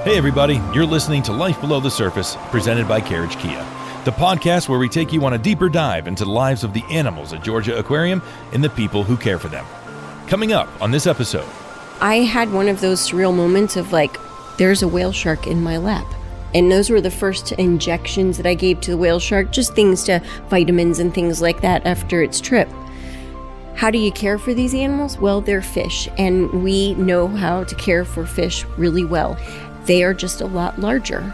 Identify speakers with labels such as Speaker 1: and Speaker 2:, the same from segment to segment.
Speaker 1: Hey everybody, you're listening to Life Below the Surface, presented by Carriage Kia, the podcast where we take you on a deeper dive into the lives of the animals at Georgia Aquarium and the people who care for them. Coming up on this episode.
Speaker 2: I had one of those surreal moments of there's a whale shark in my lap. And those were the first injections that I gave to the whale shark, just things to vitamins and things like that after its trip. How do you care for these animals? Well, they're fish, and we know how to care for fish really well. They are just a lot larger.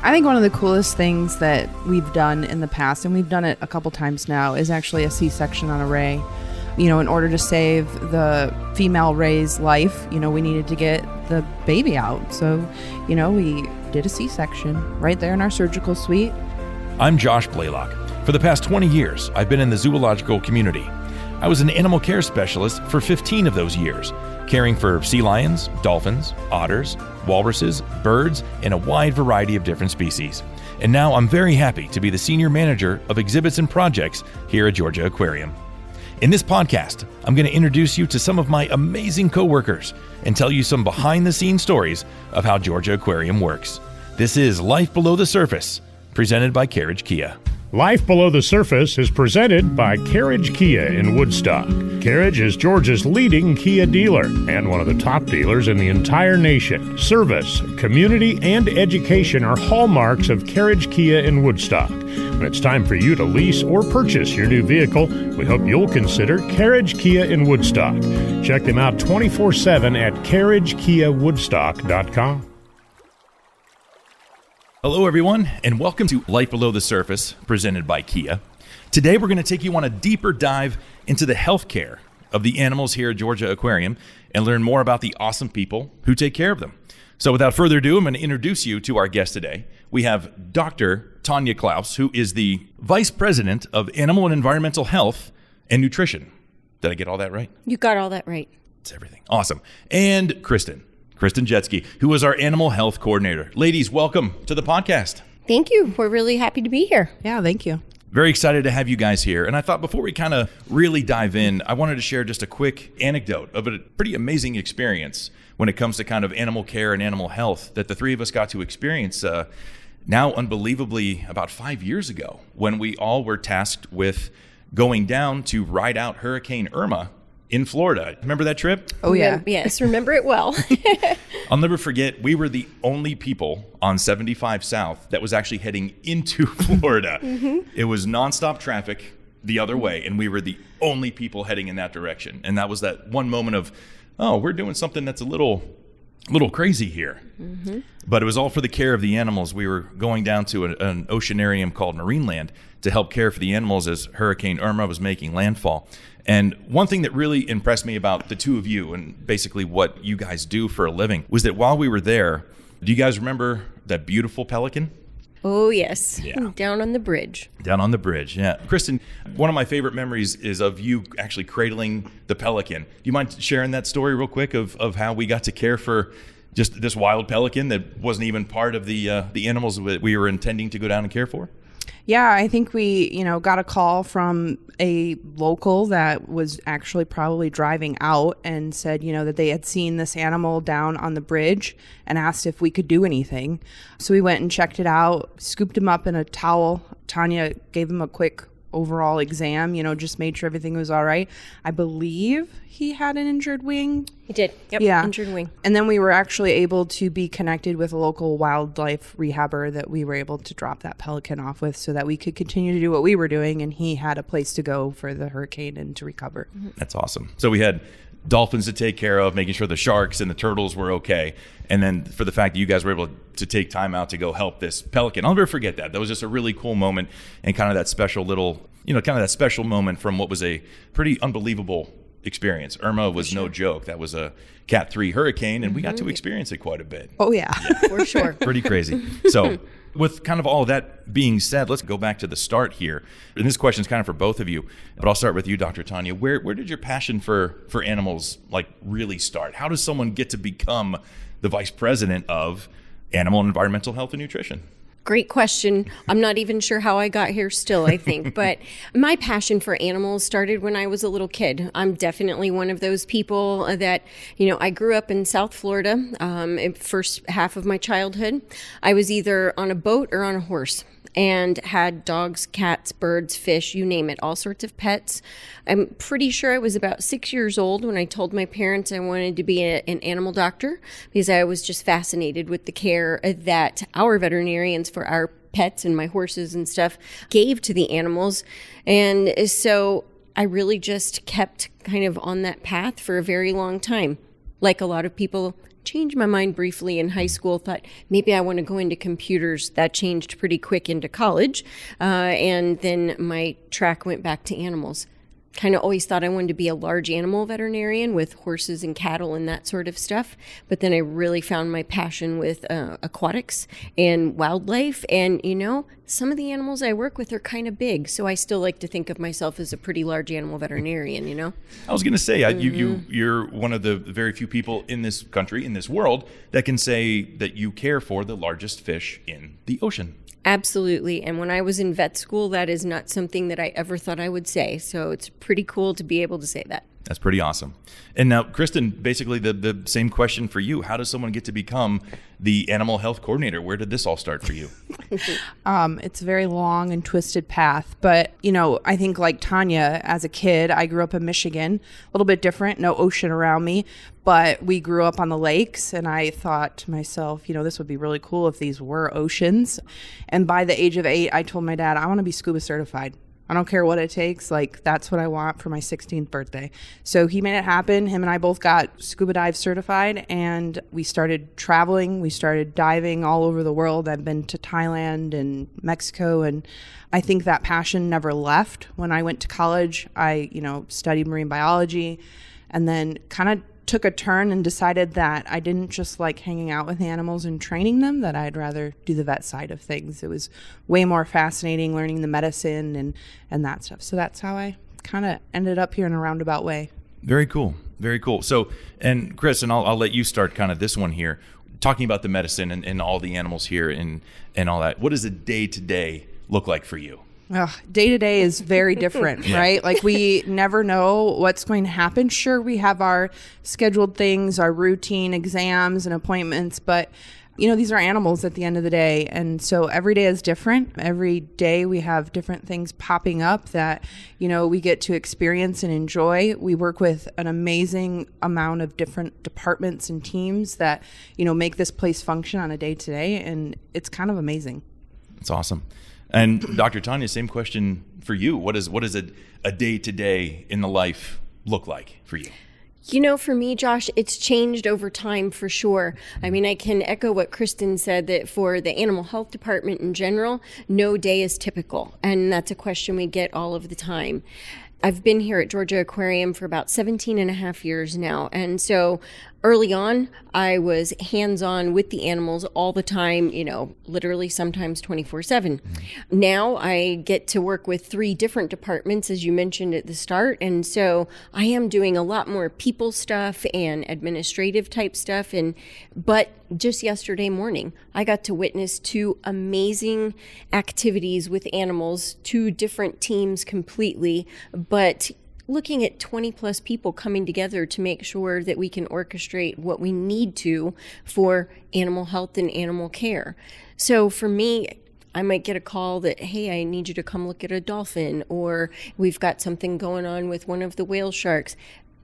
Speaker 3: I think one of the coolest things that we've done in the past, and we've done it a couple times now, is actually a C-section on a ray. In order to save the female ray's life, we needed to get the baby out. So, we did a C-section right there in our surgical suite.
Speaker 1: I'm Josh Blaylock. For the past 20 years, I've been in the zoological community. I was an animal care specialist for 15 of those years, caring for sea lions, dolphins, otters, walruses, birds, and a wide variety of different species. And now I'm very happy to be the senior manager of exhibits and projects here at Georgia Aquarium. In this podcast, I'm going to introduce you to some of my amazing coworkers and tell you some behind-the-scenes stories of how Georgia Aquarium works. This is Life Below the Surface, presented by Carriage Kia.
Speaker 4: Life Below the Surface is presented by Carriage Kia in Woodstock. Carriage is Georgia's leading Kia dealer and one of the top dealers in the entire nation. Service, community, and education are hallmarks of Carriage Kia in Woodstock. When it's time for you to lease or purchase your new vehicle, we hope you'll consider Carriage Kia in Woodstock. Check them out 24/7 at carriagekiawoodstock.com.
Speaker 1: Hello everyone, and welcome to Life Below the Surface, presented by Kia. Today we're going to take you on a deeper dive into the healthcare of the animals here at Georgia Aquarium and learn more about the awesome people who take care of them. So without further ado, I'm going to introduce you to our guest today. We have Dr. Tanya Klaus, who is the Vice President of Animal and Environmental Health and Nutrition. Did I get all that right?
Speaker 2: You got all that right.
Speaker 1: It's everything. Awesome. And Kristen Jetsky, who is our Animal Health Coordinator. Ladies, welcome to the podcast.
Speaker 2: Thank you. We're really happy to be here.
Speaker 3: Yeah, thank you.
Speaker 1: Very excited to have you guys here. And I thought before we kind of really dive in, I wanted to share just a quick anecdote of a pretty amazing experience when it comes to kind of animal care and animal health that the three of us got to experience now unbelievably about 5 years ago when we all were tasked with going down to ride out Hurricane Irma in Florida. Remember that trip?
Speaker 3: Oh, yeah.
Speaker 2: Yes, remember it well.
Speaker 1: I'll never forget, we were the only people on 75 South that was actually heading into Florida. It was nonstop traffic the other way, and we were the only people heading in that direction. And that was that one moment of, oh, we're doing something that's a little crazy here. But it was all for the care of the animals. We were going down to an oceanarium called Marineland to help care for the animals as Hurricane Irma was making landfall. And one thing that really impressed me about the two of you and basically what you guys do for a living was that while we were there, do you guys remember that beautiful pelican?
Speaker 2: Oh, yes.
Speaker 1: Yeah.
Speaker 2: Down on the bridge.
Speaker 1: Down on the bridge, yeah. Kristen, one of my favorite memories is of you actually cradling the pelican. Do you mind sharing that story real quick of how we got to care for just this wild pelican that wasn't even part of the animals that we were intending to go down and care for?
Speaker 3: Yeah, I think we, got a call from a local that was actually probably driving out and said, that they had seen this animal down on the bridge and asked if we could do anything. So we went and checked it out, scooped him up in a towel. Tanya gave him a quick overall exam, just made sure everything was all right. I believe he had an injured wing.
Speaker 2: He did. Yep.
Speaker 3: Yeah.
Speaker 2: Injured wing.
Speaker 3: And then we were actually able to be connected with a local wildlife rehabber that we were able to drop that pelican off with so that we could continue to do what we were doing, and he had a place to go for the hurricane and to recover.
Speaker 1: That's awesome. So we had dolphins to take care of, making sure the sharks and the turtles were okay. And then for the fact that you guys were able to take time out to go help this pelican, I'll never forget that. That was just a really cool moment and kind of that special little, that special moment from what was a pretty unbelievable experience. Irma was no joke. That was a Cat 3 hurricane, and we got to experience it quite a bit.
Speaker 3: Oh, yeah.
Speaker 2: For sure.
Speaker 1: Pretty crazy. So with kind of all of that being said, let's go back to the start here. And this question is kind of for both of you, but I'll start with you, Dr. Tanya. Where did your passion for animals really start? How does someone get to become the vice president of Animal and Environmental Health and Nutrition?
Speaker 2: Great question. I'm not even sure how I got here still, I think. But my passion for animals started when I was a little kid. I'm definitely one of those people that, I grew up in South Florida. First half of my childhood, I was either on a boat or on a horse, and had dogs, cats, birds, fish, you name it, all sorts of pets. I'm pretty sure I was about 6 years old when I told my parents I wanted to be an animal doctor, because I was just fascinated with the care that our veterinarians for our pets and my horses and stuff gave to the animals. And so I really just kept kind of on that path for a very long time. Like a lot of people, changed my mind briefly in high school, thought maybe I want to go into computers. That changed pretty quick into college. And then my track went back to animals. Kind of always thought I wanted to be a large animal veterinarian with horses and cattle and that sort of stuff. But then I really found my passion with aquatics and wildlife. And, some of the animals I work with are kind of big. So I still like to think of myself as a pretty large animal veterinarian,
Speaker 1: I was going to say, you're one of the very few people in this country, in this world, that can say that you care for the largest fish in the ocean.
Speaker 2: Absolutely. And when I was in vet school, that is not something that I ever thought I would say. So it's pretty cool to be able to say that.
Speaker 1: That's pretty awesome. And now, Kristen, basically the same question for you. How does someone get to become the animal health coordinator? Where did this all start for you?
Speaker 3: It's a very long and twisted path. But, I think like Tanya, as a kid, I grew up in Michigan, a little bit different, no ocean around me. But we grew up on the lakes, and I thought to myself, this would be really cool if these were oceans. And by the age of 8, I told my dad, I want to be scuba certified. I don't care what it takes. Like, that's what I want for my 16th birthday. So he made it happen. Him and I both got scuba dive certified, and we started traveling. We started diving all over the world. I've been to Thailand and Mexico, and I think that passion never left. When I went to college, I, studied marine biology, and then kind of took a turn and decided that I didn't just like hanging out with animals and training them, that I'd rather do the vet side of things. It was way more fascinating learning the medicine and that stuff. So that's how I kind of ended up here in a roundabout way.
Speaker 1: Very cool. Very cool. So, and Chris, and I'll let you start kind of this one here, talking about the medicine and all the animals here and all that. What does a day-to-day look like for you?
Speaker 3: Day to day is very different, right? Like, we never know what's going to happen. Sure, we have our scheduled things, our routine exams and appointments, but these are animals at the end of the day. And so every day is different. Every day we have different things popping up that, we get to experience and enjoy. We work with an amazing amount of different departments and teams that, make this place function on a day to day. And it's kind of amazing.
Speaker 1: It's awesome. And Dr. Tanya, same question for you. What does a day-to-day in the life look like for you?
Speaker 2: For me, Josh, it's changed over time for sure. I mean, I can echo what Kristen said, that for the animal health department in general, no day is typical. And that's a question we get all of the time. I've been here at Georgia Aquarium for about 17 and a half years now. And so early on, I was hands-on with the animals all the time, literally sometimes 24/7. Now I get to work with 3 different departments, as you mentioned at the start. And so I am doing a lot more people stuff and administrative type stuff. But just yesterday morning, I got to witness 2 amazing activities with animals, 2 different teams completely, but looking at 20 plus people coming together to make sure that we can orchestrate what we need to for animal health and animal care. So for me, I might get a call that, hey, I need you to come look at a dolphin, or we've got something going on with one of the whale sharks.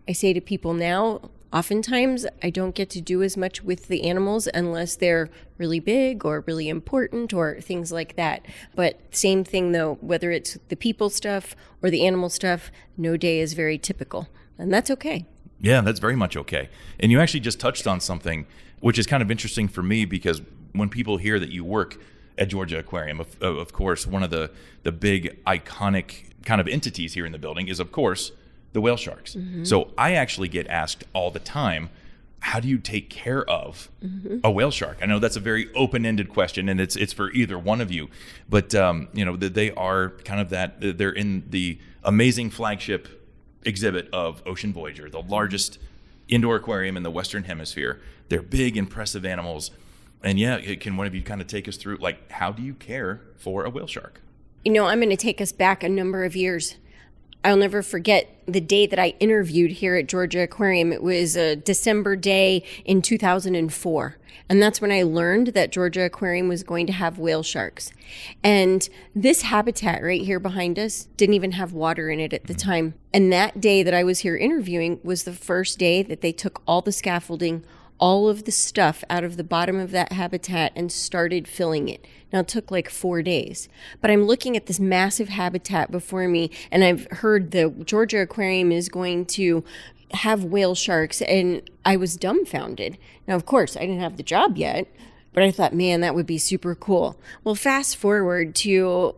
Speaker 2: I say to people now, oftentimes I don't get to do as much with the animals unless they're really big or really important or things like that. But same thing though, whether it's the people stuff or the animal stuff, no day is very typical. And that's okay.
Speaker 1: Yeah, that's very much okay. And you actually just touched on something which is kind of interesting for me, because when people hear that you work at Georgia Aquarium, of course, one of the big iconic kind of entities here in the building is, of course, the whale sharks. Mm-hmm. So I actually get asked all the time, how do you take care of a whale shark? I know that's a very open-ended question, and it's for either one of you, but they are kind of that. They're in the amazing flagship exhibit of Ocean Voyager, the largest indoor aquarium in the Western Hemisphere. They're big, impressive animals. And yeah, can one of you kind of take us through, like, how do you care for a whale shark?
Speaker 2: I'm going to take us back a number of years. I'll never forget the day that I interviewed here at Georgia Aquarium. It was a December day in 2004. And that's when I learned that Georgia Aquarium was going to have whale sharks. And this habitat right here behind us didn't even have water in it at the time. And that day that I was here interviewing was the first day that they took all the scaffolding, all of the stuff out of the bottom of that habitat and started filling it. Now, it took like 4 days, but I'm looking at this massive habitat before me, and I've heard the Georgia Aquarium is going to have whale sharks, and I was dumbfounded. Now, of course, I didn't have the job yet, but I thought, man, that would be super cool. Well, fast forward to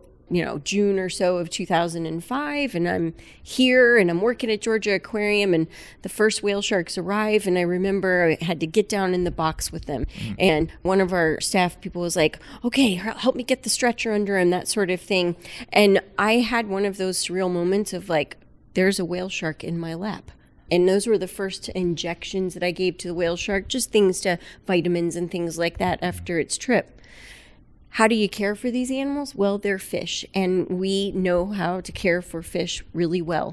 Speaker 2: June or so of 2005, and I'm here and I'm working at Georgia Aquarium, and the first whale sharks arrive, and I remember I had to get down in the box with them. And one of our staff people was like, okay, help me get the stretcher under him, that sort of thing. And I had one of those surreal moments of like, there's a whale shark in my lap. And those were the first injections that I gave to the whale shark, just things to vitamins and things like that after its trip. How do you care for these animals? Well, they're fish, and we know how to care for fish really well.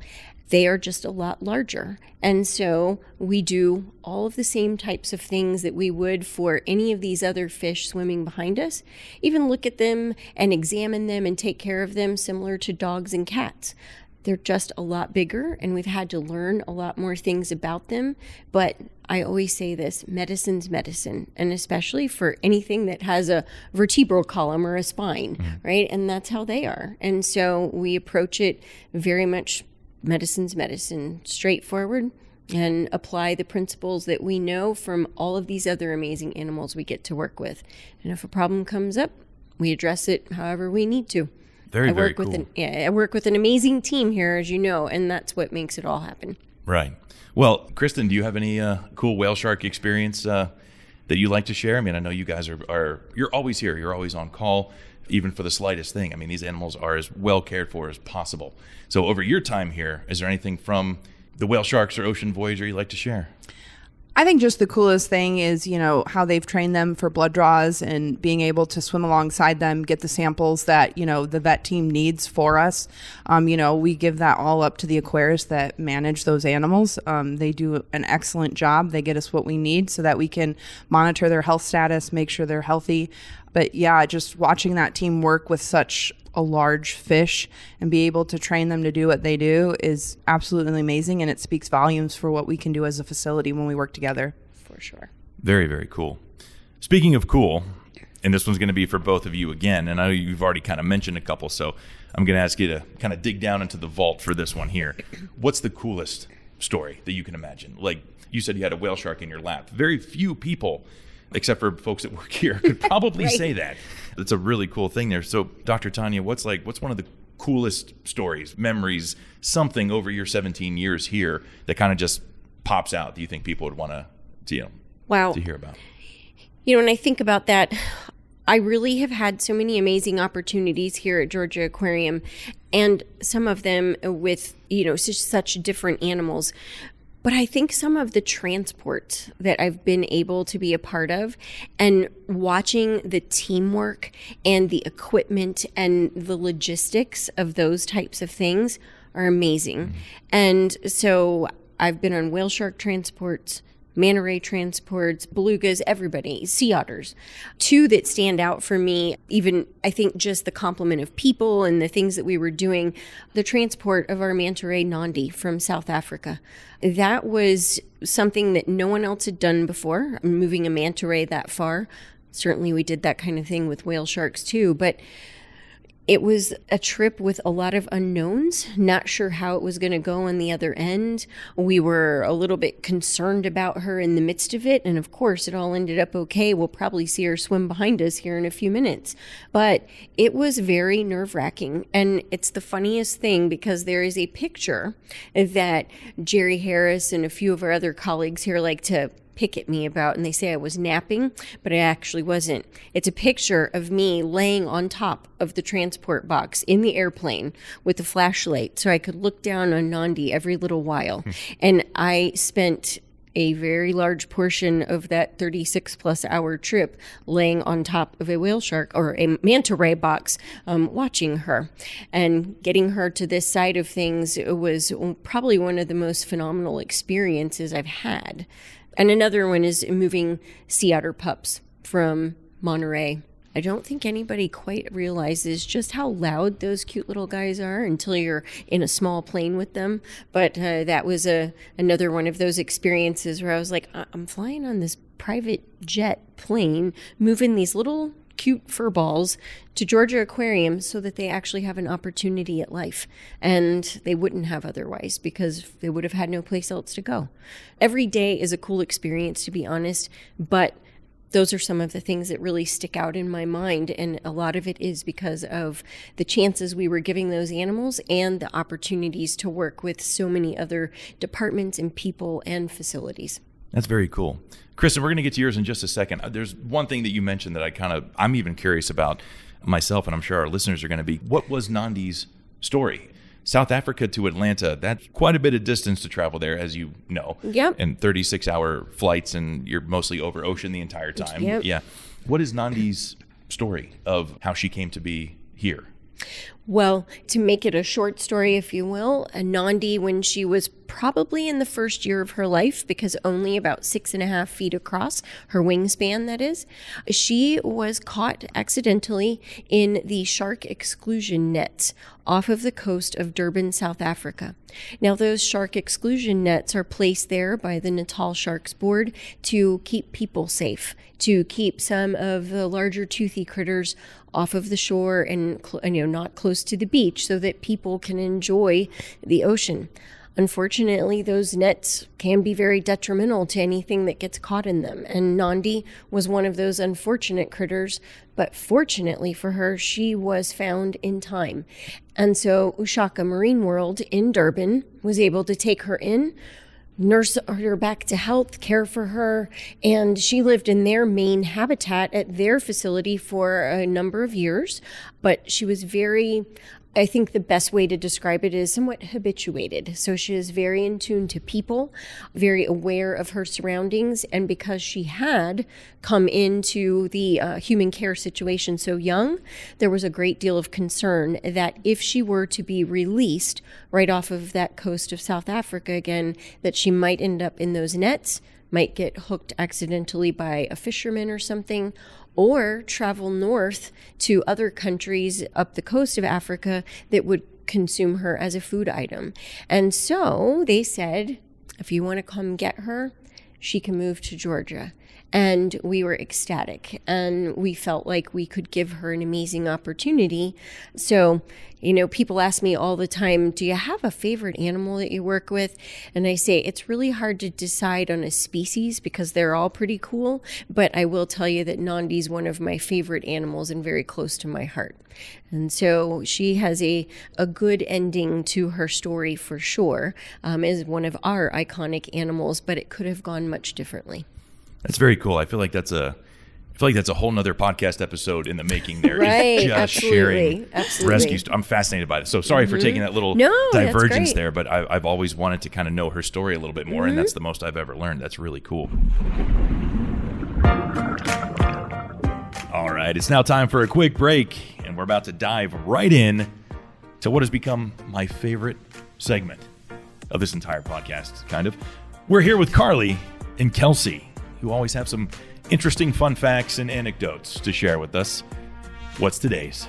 Speaker 2: They are just a lot larger. And so we do all of the same types of things that we would for any of these other fish swimming behind us. Even look at them and examine them and take care of them similar to dogs and cats. They're just a lot bigger, and we've had to learn a lot more things about them. But I always say this, medicine's medicine, and especially for anything that has a vertebral column or a spine, right? And that's how they are. And so we approach it very much medicine's medicine, straightforward, and apply the principles that we know from all of these other amazing animals we get to work with. And if a problem comes up, we address it however we need to.
Speaker 1: Very cool.
Speaker 2: I work with an amazing team here, as you know, and that's what makes it all happen.
Speaker 1: Right. Well, Kristen, do you have any cool whale shark experience that you like to share? I mean, I know you guys you're always here. You're always on call, even for the slightest thing. I mean, these animals are as well cared for as possible. So over your time here, is there anything from the whale sharks or Ocean Voyager you'd like to share?
Speaker 3: I think just the coolest thing is, how they've trained them for blood draws and being able to swim alongside them, get the samples that, the vet team needs for us. We give that all up to the aquarists that manage those animals. They do an excellent job. They get us what we need so that we can monitor their health status, make sure they're healthy. But yeah, just watching that team work with such a large fish and be able to train them to do what they do is absolutely amazing, and it speaks volumes for what we can do as a facility when we work together.
Speaker 2: For sure.
Speaker 1: Very, very cool. Speaking of cool, and this one's going to be for both of you again, and I know you've already kind of mentioned a couple, so I'm going to ask you to kind of dig down into the vault for this one here. What's the coolest story that you can imagine? Like you said, you had a whale shark in your lap. Very few people, except for folks that work here, could probably
Speaker 2: right.
Speaker 1: say that. It's a really cool thing there. So, Dr. Tanya, what's one of the coolest stories, memories, something over your 17 years here that kind of just pops out that you think people would want to hear about?
Speaker 2: When I think about that, I really have had so many amazing opportunities here at Georgia Aquarium, and some of them with, such different animals. But I think some of the transport that I've been able to be a part of and watching the teamwork and the equipment and the logistics of those types of things are amazing. And so I've been on whale shark transports, manta ray transports, belugas, everybody, sea otters. Two that stand out for me, even I think just the complement of people and the things that we were doing, the transport of our manta ray Nandi from South Africa. That was something that no one else had done before, moving a manta ray that far. Certainly we did that kind of thing with whale sharks too, but it was a trip with a lot of unknowns, not sure how it was going to go on the other end. We were a little bit concerned about her in the midst of it. And of course, it all ended up okay. We'll probably see her swim behind us here in a few minutes. But it was very nerve-wracking. And it's the funniest thing because there is a picture that Jerry Harris and a few of our other colleagues here like to pick at me about, and they say I was napping, but I actually wasn't. It's a picture of me laying on top of the transport box in the airplane with a flashlight so I could look down on Nandi every little while. And I spent a very large portion of that 36+ hour trip laying on top of a whale shark or a manta ray box, watching her. And getting her to this side of things was probably one of the most phenomenal experiences I've had. And another one is moving sea otter pups from Monterey. I don't think anybody quite realizes just how loud those cute little guys are until you're in a small plane with them. But that was another one of those experiences where I was like, I'm flying on this private jet plane, moving these little cute fur balls to Georgia Aquarium so that they actually have an opportunity at life. And they wouldn't have otherwise because they would have had no place else to go. Every day is a cool experience, to be honest, but those are some of the things that really stick out in my mind. And a lot of it is because of the chances we were giving those animals and the opportunities to work with so many other departments and people and facilities.
Speaker 1: That's very cool. Kristen, we're going to get to yours in just a second. There's one thing that you mentioned that I'm even curious about myself, and I'm sure our listeners are going to be. What was Nandi's story? South Africa to Atlanta, that's quite a bit of distance to travel there, as you know.
Speaker 2: Yep.
Speaker 1: And 36-hour flights, and you're mostly over ocean the entire time.
Speaker 2: Yep.
Speaker 1: Yeah. What is Nandi's story of how she came to be here?
Speaker 2: Well, to make it a short story, if you will, Nandi, when she was probably in the first year of her life, because only about 6.5 feet across, her wingspan, that is, she was caught accidentally in the shark exclusion nets off of the coast of Durban, South Africa. Now, those shark exclusion nets are placed there by the Natal Sharks Board to keep people safe, to keep some of the larger toothy critters off of the shore and not close to the beach so that people can enjoy the ocean. Unfortunately, those nets can be very detrimental to anything that gets caught in them. And Nandi was one of those unfortunate critters, but fortunately for her, she was found in time. And so Ushaka Marine World in Durban was able to take her in, nurse her back to health, care for her, and she lived in their main habitat at their facility for a number of years. But she was I think the best way to describe it is somewhat habituated. So she is very in tune to people, very aware of her surroundings. And because she had come into the human care situation so young, there was a great deal of concern that if she were to be released right off of that coast of South Africa again, that she might end up in those nets, might get hooked accidentally by a fisherman or something, or travel north to other countries up the coast of Africa that would consume her as a food item. And so they said, if you want to come get her, she can move to Georgia. And we were ecstatic, and we felt like we could give her an amazing opportunity. So, people ask me all the time, do you have a favorite animal that you work with? And I say, it's really hard to decide on a species because they're all pretty cool. But I will tell you that Nandi's one of my favorite animals and very close to my heart. And so she has a good ending to her story for sure, as one of our iconic animals, but it could have gone much differently.
Speaker 1: That's very cool. I feel like that's a whole nother podcast episode in the making there.
Speaker 2: Right,
Speaker 1: Just
Speaker 2: absolutely.
Speaker 1: sharing rescue. I'm fascinated by this. So sorry for taking that little divergence there, but I've always wanted to kind of know her story a little bit more, and that's the most I've ever learned. That's really cool. All right, it's now time for a quick break, and we're about to dive right in to what has become my favorite segment of this entire podcast, kind of. We're here with Carly and Kelsey, who always have some interesting fun facts and anecdotes to share with us. What's today's?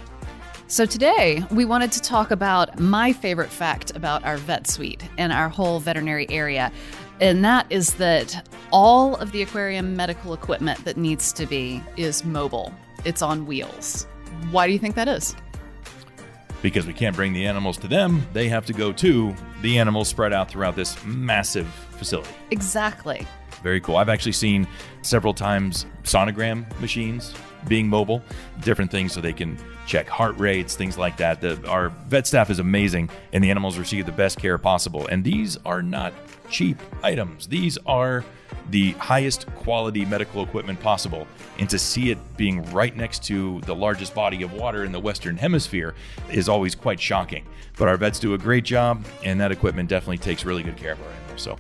Speaker 5: So today, we wanted to talk about my favorite fact about our vet suite and our whole veterinary area. And that is that all of the aquarium medical equipment that needs to be is mobile. It's on wheels. Why do you think that is?
Speaker 1: Because we can't bring the animals to them. They have to go to the animals spread out throughout this massive facility.
Speaker 5: Exactly.
Speaker 1: Very cool. I've actually seen several times sonogram machines being mobile, different things so they can check heart rates, things like that. Our vet staff is amazing, and the animals receive the best care possible. And these are not cheap items. These are the highest quality medical equipment possible. And to see it being right next to the largest body of water in the Western Hemisphere is always quite shocking. But our vets do a great job, and that equipment definitely takes really good care of our animals. So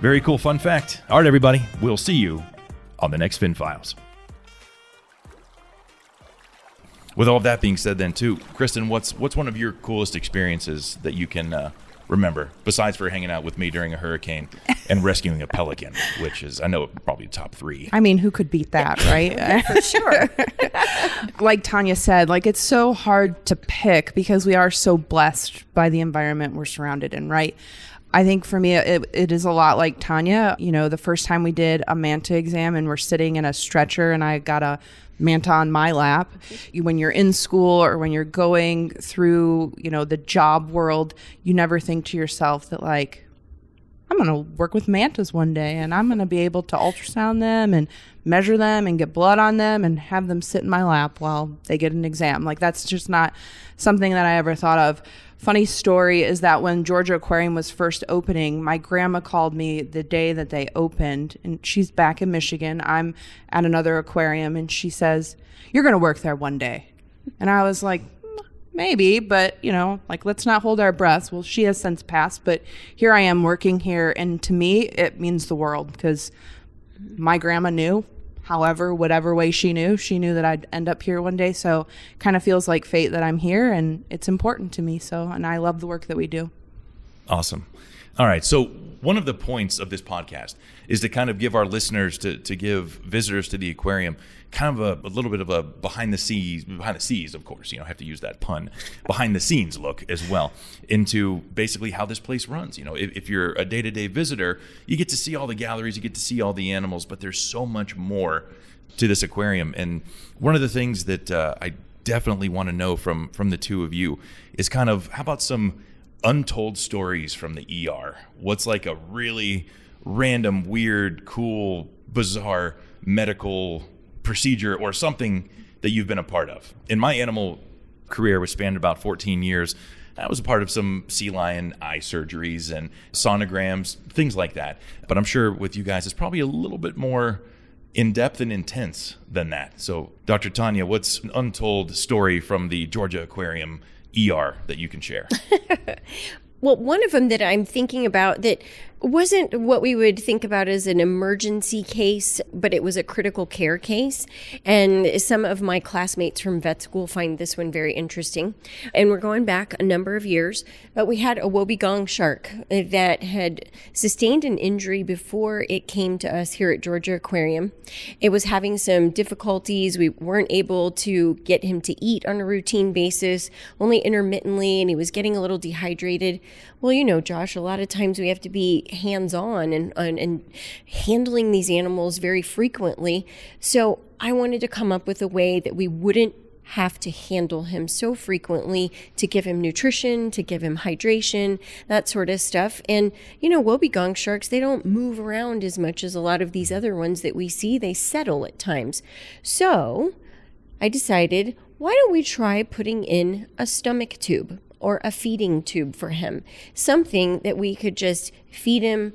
Speaker 1: Very cool fun fact. All right, everybody, we'll see you on the next Fin Files. With all of that being said then, too, Kristen, what's one of your coolest experiences that you can remember, besides for hanging out with me during a hurricane and rescuing a pelican, which is, I know, probably top 3.
Speaker 3: I mean, who could beat that, right?
Speaker 2: For sure.
Speaker 3: Like Tanya said, like it's so hard to pick because we are so blessed by the environment we're surrounded in, right? I think for me, it is a lot like Tanya. You know, the first time we did a manta exam and we're sitting in a stretcher and I got a manta on my lap. When you're in school or when you're going through, you know, the job world, you never think to yourself that like, I'm going to work with mantas one day and I'm going to be able to ultrasound them and measure them and get blood on them and have them sit in my lap while they get an exam. Like that's just not something that I ever thought of. Funny story is that when Georgia Aquarium was first opening, my grandma called me the day that they opened, and she's back in Michigan. I'm at another aquarium, and she says, "You're going to work there one day." And I was like, maybe, but, you know, like, let's not hold our breaths. Well, she has since passed, but here I am working here, and to me, it means the world because my grandma knew. However, whatever way she knew that I'd end up here one day. So kind of feels like fate that I'm here and it's important to me. So, and I love the work that we do.
Speaker 1: Awesome. All right. So one of the points of this podcast is to kind of give our listeners, to give visitors to the aquarium kind of a little bit of a behind the scenes, of course, you know, I have to use that pun, behind the scenes look as well into basically how this place runs. You know, if you're a day-to-day visitor, you get to see all the galleries, you get to see all the animals, but there's so much more to this aquarium. And one of the things that I definitely want to know from the two of you is kind of, how about some untold stories from the ER? What's like a really random, weird, cool, bizarre medical procedure or something that you've been a part of? In my animal career, which spanned about 14 years, I was a part of some sea lion eye surgeries and sonograms, things like that. But I'm sure with you guys, it's probably a little bit more in-depth and intense than that. So, Dr. Tanya, what's an untold story from the Georgia Aquarium ER that you can share?
Speaker 2: Well, one of them that I'm thinking about that wasn't what we would think about as an emergency case, but it was a critical care case. And some of my classmates from vet school find this one very interesting. And we're going back a number of years, but we had a wobbegong shark that had sustained an injury before it came to us here at Georgia Aquarium. It was having some difficulties. We weren't able to get him to eat on a routine basis, only intermittently, and he was getting a little dehydrated. Well, you know, Josh, a lot of times we have to be hands-on and handling these animals very frequently. So I wanted to come up with a way that we wouldn't have to handle him so frequently, to give him nutrition, to give him hydration, that sort of stuff. And, you know, wobbegong sharks, they don't move around as much as a lot of these other ones that we see. They settle at times. So I decided, why don't we try putting in a stomach tube or a feeding tube for him? Something that we could just feed him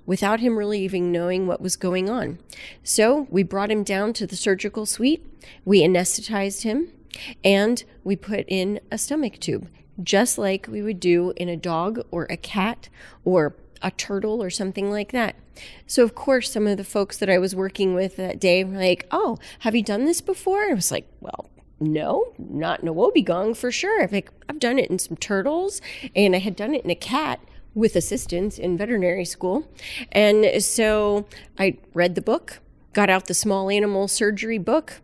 Speaker 2: without him really even knowing what was going on. So we brought him down to the surgical suite, we anesthetized him, and we put in a stomach tube, just like we would do in a dog or a cat or a turtle or something like that. So of course, some of the folks that I was working with that day were like, "Oh, have you done this before?" I was like, "Well, no, not in a wobbegong for sure. I've done it in some turtles, and I had done it in a cat with assistance in veterinary school." And so I read the book, got out the small animal surgery book,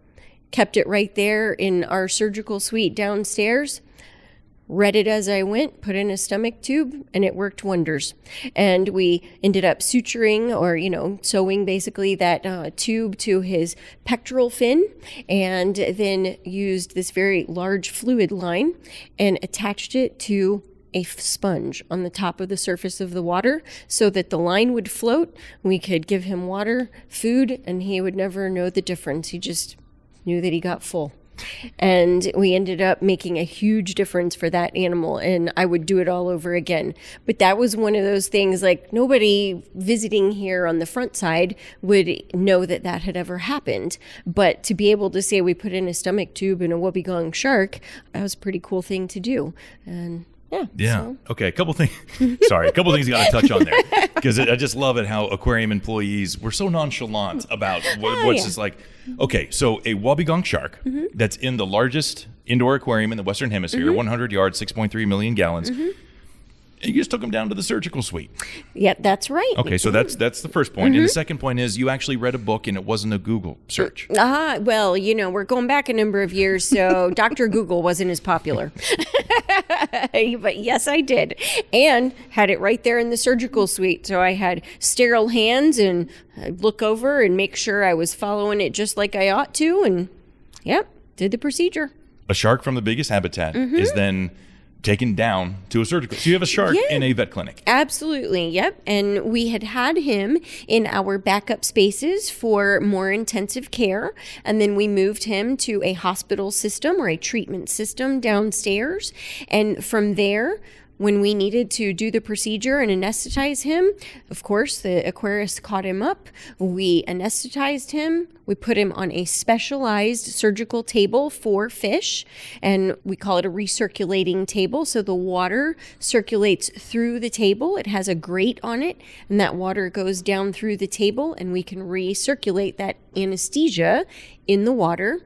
Speaker 2: kept it right there in our surgical suite downstairs, read it as I went, put in a stomach tube, and it worked wonders. And we ended up suturing, or, you know, sewing basically that tube to his pectoral fin, and then used this very large fluid line and attached it to a sponge on the top of the surface of the water so that the line would float. We could give him water, food, and he would never know the difference. He just knew that he got full. And we ended up making a huge difference for that animal, and I would do it all over again. But that was one of those things, like, nobody visiting here on the front side would know that that had ever happened. But to be able to say we put in a stomach tube in a wobbegong shark, that was a pretty cool thing to do. And
Speaker 1: Yeah.
Speaker 2: So.
Speaker 1: Okay. A couple things you got to touch on there, because I just love it how aquarium employees were so nonchalant about what's just like. Okay, so a wobbegong shark that's in the largest indoor aquarium in the Western Hemisphere, 100 yards, 6.3 million gallons. You just took them down to the surgical suite.
Speaker 2: Yeah, that's right.
Speaker 1: Okay, so that's the first point. And the second point is you actually read a book and it wasn't a Google search.
Speaker 2: Well, we're going back a number of years, so Dr. Google wasn't as popular. But yes, I did. And had it right there in the surgical suite. So I had sterile hands and I'd look over and make sure I was following it just like I ought to. And did the procedure.
Speaker 1: A shark from the biggest habitat is then taken down to a surgical. So you have a shark in a vet clinic.
Speaker 2: Absolutely. Yep. And we had him in our backup spaces for more intensive care. And then we moved him to a hospital system or a treatment system downstairs. And from there, when we needed to do the procedure and anesthetize him, of course, the aquarist caught him up. We anesthetized him. We put him on a specialized surgical table for fish, and we call it a recirculating table. So the water circulates through the table. It has a grate on it, and that water goes down through the table, and we can recirculate that anesthesia in the water.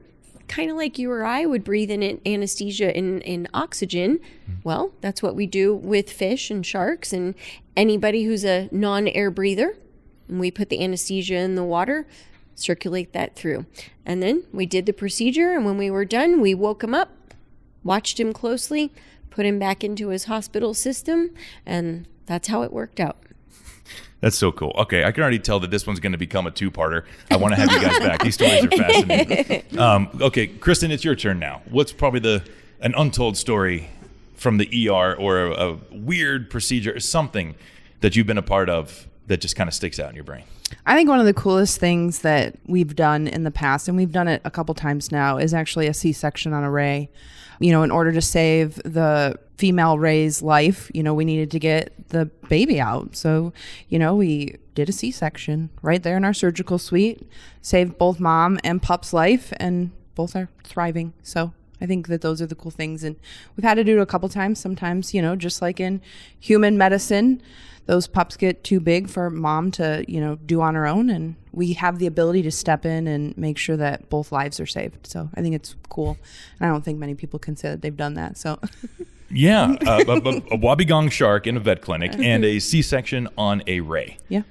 Speaker 2: Kind of like you or I would breathe in anesthesia in oxygen. Well, that's what we do with fish and sharks and anybody who's a non-air breather. And we put the anesthesia in the water, circulate that through. And then we did the procedure, and when we were done, we woke him up, watched him closely, put him back into his hospital system, and that's how it worked out.
Speaker 1: That's so cool. Okay, I can already tell that this one's going to become a two-parter. I want to have you guys back. These stories are fascinating. Okay, Kristen, it's your turn now. What's probably an untold story from the ER or a weird procedure or something that you've been a part of that just kind of sticks out in your brain?
Speaker 3: I think one of the coolest things that we've done in the past, and we've done it a couple times now, is actually a C-section on a ray. In order to save the female ray's life, we needed to get the baby out. So, we did a C-section right there in our surgical suite, saved both mom and pup's life, and both are thriving. So I think that those are the cool things. And we've had to do it a couple times. Sometimes, just like in human medicine, those pups get too big for mom to, do on her own. And we have the ability to step in and make sure that both lives are saved. So I think it's cool. And I don't think many people can say that they've done that. So
Speaker 1: yeah, a wobbegong shark in a vet clinic and a C-section on a ray.
Speaker 3: Yeah.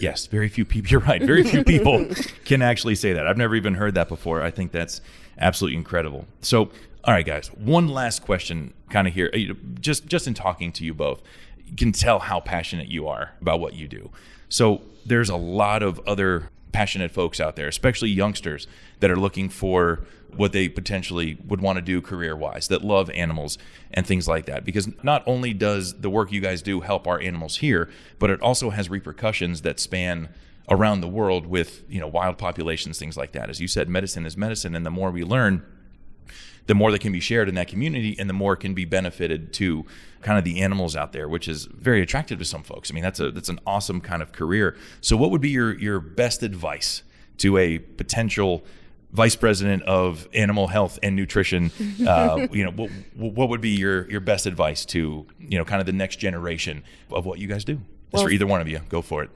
Speaker 1: Yes, very few people. You're right. Very few people can actually say that. I've never even heard that before. I think that's absolutely incredible. So, all right, guys, one last question kind of here. Just in talking to you both, you can tell how passionate you are about what you do. So there's a lot of other passionate folks out there, especially youngsters, that are looking for what they potentially would want to do career-wise, that love animals and things like that. Because not only does the work you guys do help our animals here, but it also has repercussions that span around the world with, wild populations, things like that. As you said, medicine is medicine, and the more we learn, the more that can be shared in that community, and the more can be benefited to kind of the animals out there, which is very attractive to some folks. I mean, that's an awesome kind of career. So what would be your best advice to a potential vice president of animal health and nutrition? What would be your best advice to, kind of the next generation of what you guys do? Just for either one of you, go for it.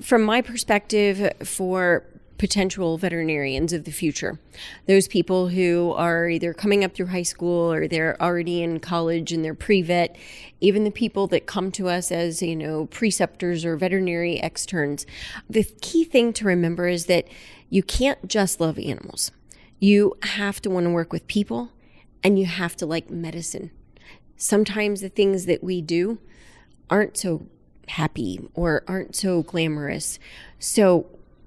Speaker 2: From my perspective, for potential veterinarians of the future, those people who are either coming up through high school or they're already in college and they're pre-vet, even the people that come to us as, preceptors or veterinary externs, the key thing to remember is that you can't just love animals. You have to want to work with people, and you have to like medicine. Sometimes the things that we do aren't so happy or aren't so glamorous. So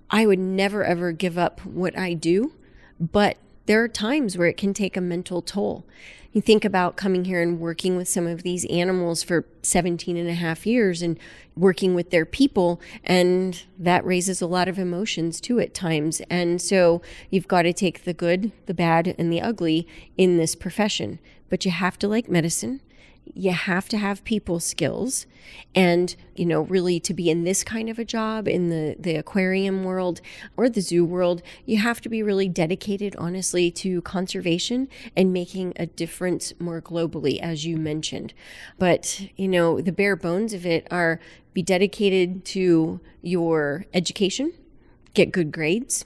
Speaker 2: I would never, ever give up what I do, but there are times where it can take a mental toll. You think about coming here and working with some of these animals for 17 and a half years and working with their people, and that raises a lot of emotions too at times. And so you've got to take the good, the bad, and the ugly in this profession. But you have to like medicine. you have to have people skills. And, really to be in this kind of a job in the aquarium world or the zoo world, you have to be really dedicated, honestly, to conservation and making a difference more globally, as you mentioned. But, the bare bones of it are be dedicated to your education, get good grades,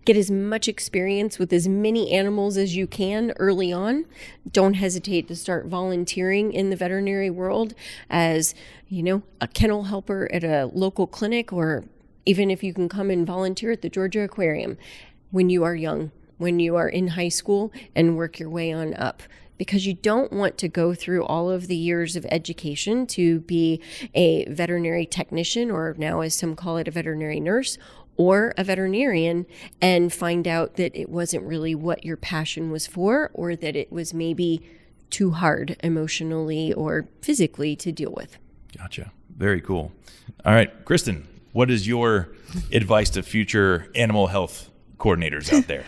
Speaker 2: get as much experience with as many animals as you can early on. Don't hesitate to start volunteering in the veterinary world as, a kennel helper at a local clinic, or even if you can come and volunteer at the Georgia Aquarium when you are young, when you are in high school, and work your way on up. Because you don't want to go through all of the years of education to be a veterinary technician, or now as some call it, a veterinary nurse, or a veterinarian, and find out that it wasn't really what your passion was for, or that it was maybe too hard emotionally or physically to deal with.
Speaker 1: Gotcha. Very cool. All right, Kristen, what is your advice to future animal health coordinators out there?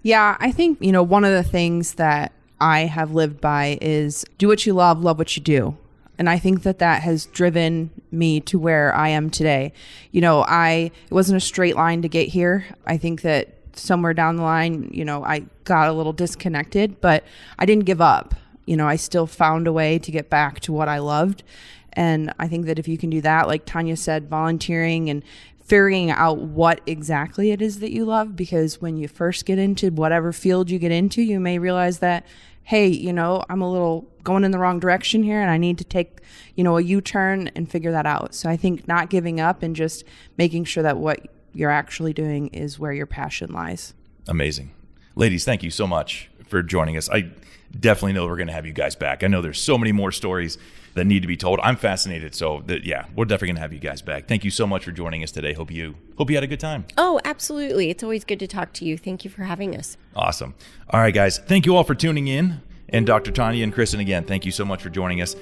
Speaker 3: Yeah, I think, one of the things that I have lived by is do what you love what you do. And I think that has driven me to where I am today. It wasn't a straight line to get here. I think that somewhere down the line, I got a little disconnected, but I didn't give up. I still found a way to get back to what I loved. And I think that if you can do that, like Tanya said, volunteering and figuring out what exactly it is that you love, because when you first get into whatever field you get into, you may realize that, hey, I'm a little going in the wrong direction here, and I need to take, a U-turn and figure that out. So I think not giving up and just making sure that what you're actually doing is where your passion lies. Amazing.
Speaker 1: Ladies, thank you so much for joining us. I definitely know we're going to have you guys back. I know there's so many more stories that need to be told. I'm fascinated. So we're definitely going to have you guys back. Thank you so much for joining us today. Hope you had a good time.
Speaker 2: Oh, absolutely. It's always good to talk to you. Thank you for having us.
Speaker 1: Awesome. All right, guys. Thank you all for tuning in. And Dr. Tanya and Kristen, again, thank you so much for joining us.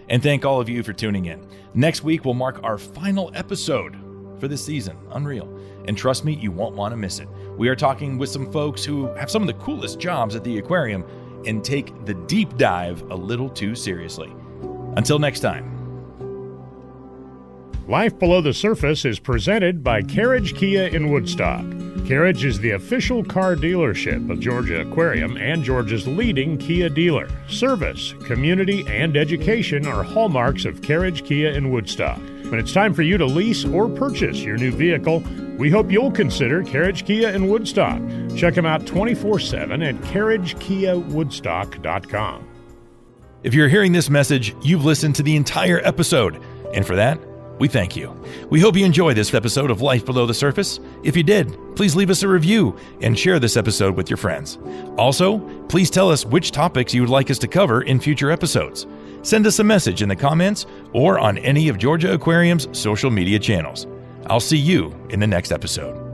Speaker 1: And thank all of you for tuning in. Next week, we'll mark our final episode for this season. Unreal. And trust me, you won't want to miss it. We are talking with some folks who have some of the coolest jobs at the aquarium and take the deep dive a little too seriously. Until next time.
Speaker 4: Life Below the Surface is presented by Carriage Kia in Woodstock. Carriage is the official car dealership of Georgia Aquarium and Georgia's leading Kia dealer. Service, community, and education are hallmarks of Carriage Kia in Woodstock. When it's time for you to lease or purchase your new vehicle, we hope you'll consider Carriage Kia in Woodstock. Check them out 24/7 at carriagekiawoodstock.com.
Speaker 1: If you're hearing this message, you've listened to the entire episode, and for that, we thank you. We hope you enjoy this episode of Life Below the Surface. If you did, please leave us a review and share this episode with your friends. Also, please tell us which topics you would like us to cover in future episodes. Send us a message in the comments or on any of Georgia Aquarium's social media channels. I'll see you in the next episode.